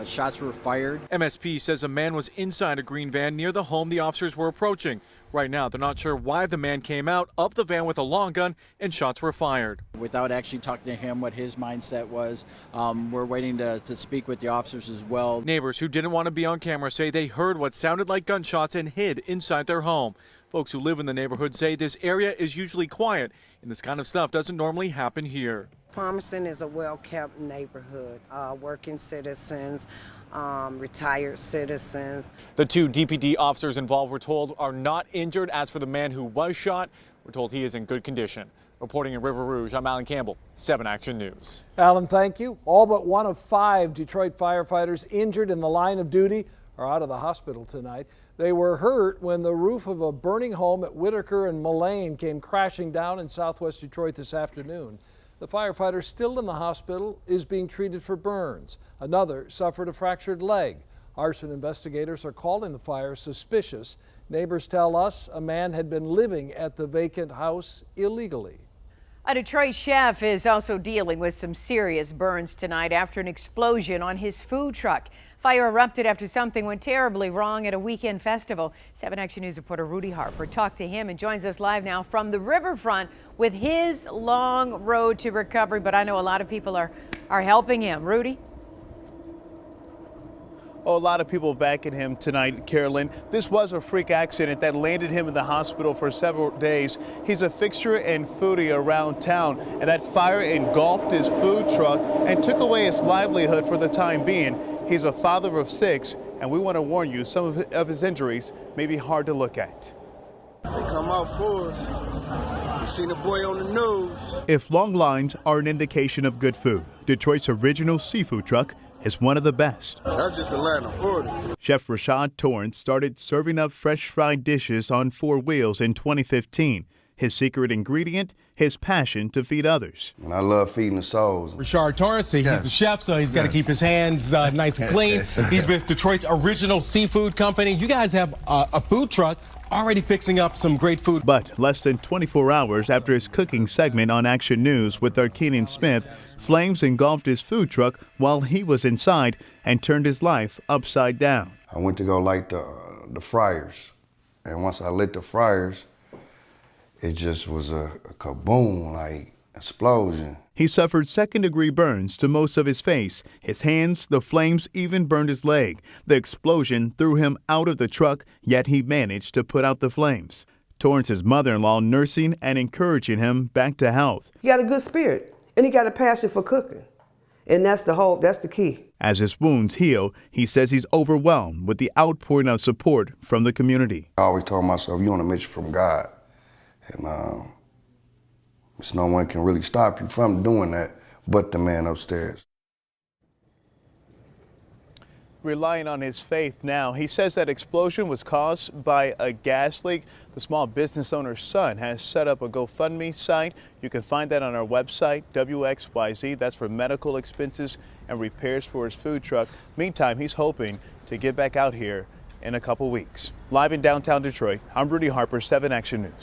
Shots were fired. MSP says a man was inside a green van near the home the officers were approaching. Right now, they're not sure why the man came out of the van with a long gun and shots were fired. Without actually talking to him what his mindset was, we're waiting to speak with the officers as well. Neighbors who didn't want to be on camera say they heard what sounded like gunshots and hid inside their home. Folks who live in the neighborhood say this area is usually quiet and this kind of stuff doesn't normally happen here. Palmerston is a well-kept neighborhood. Working citizens, retired citizens. The two DPD officers involved, we're told, are not injured. As for the man who was shot, we're told he is in good condition. Reporting in River Rouge, I'm Alan Campbell, 7 Action News. Alan, thank you. All but one of 5 Detroit firefighters injured in the line of duty are out of the hospital tonight. They were hurt when the roof of a burning home at Whitaker and Mullane came crashing down in southwest Detroit this afternoon. The firefighter still in the hospital is being treated for burns. Another suffered a fractured leg. Arson investigators are calling the fire suspicious. Neighbors tell us a man had been living at the vacant house illegally. A Detroit chef is also dealing with some serious burns tonight after an explosion on his food truck. Fire erupted after something went terribly wrong at a weekend festival. 7 Action News reporter Rudy Harper talked to him and joins us live now from the riverfront with his long road to recovery. But I know a lot of people are helping him. Rudy? Oh, a lot of people backing him tonight, Carolyn. This was a freak accident that landed him in the hospital for several days. He's a fixture and foodie around town, and that fire engulfed his food truck and took away his livelihood for the time being. He's a father of 6, and we want to warn you, some of his injuries may be hard to look at. They come out for us. You seen the boy on the news. If long lines are an indication of good food, Detroit's original seafood truck is one of the best. That's just a line of order. Chef Rashad Torrence started serving up fresh fried dishes on 4 wheels in 2015. His secret ingredient, his passion to feed others. And I love feeding the souls. Rashad Torrence, he's the chef, so he's got to keep his hands nice and clean. He's with Detroit's original seafood company. You guys have a food truck already fixing up some great food. But less than 24 hours after his cooking segment on Action News with our Keenan Smith, flames engulfed his food truck while he was inside and turned his life upside down. I went to go light the fryers, and once I lit the fryers, it just was a kaboom, like explosion. He suffered second-degree burns to most of his face, his hands. The flames even burned his leg. The explosion threw him out of the truck, yet he managed to put out the flames. Torrance's mother-in-law nursing and encouraging him back to health. He got a good spirit, and he got a passion for cooking, and that's the key. As his wounds heal, he says he's overwhelmed with the outpouring of support from the community. I always told myself, you're on a mission from God, and no one can really stop you from doing that but the man upstairs. Relying on his faith now, he says that explosion was caused by a gas leak. The small business owner's son has set up a GoFundMe site. You can find that on our website, WXYZ. That's for medical expenses and repairs for his food truck. Meantime, he's hoping to get back out here in a couple weeks. Live in downtown Detroit, I'm Rudy Harper, 7 Action News.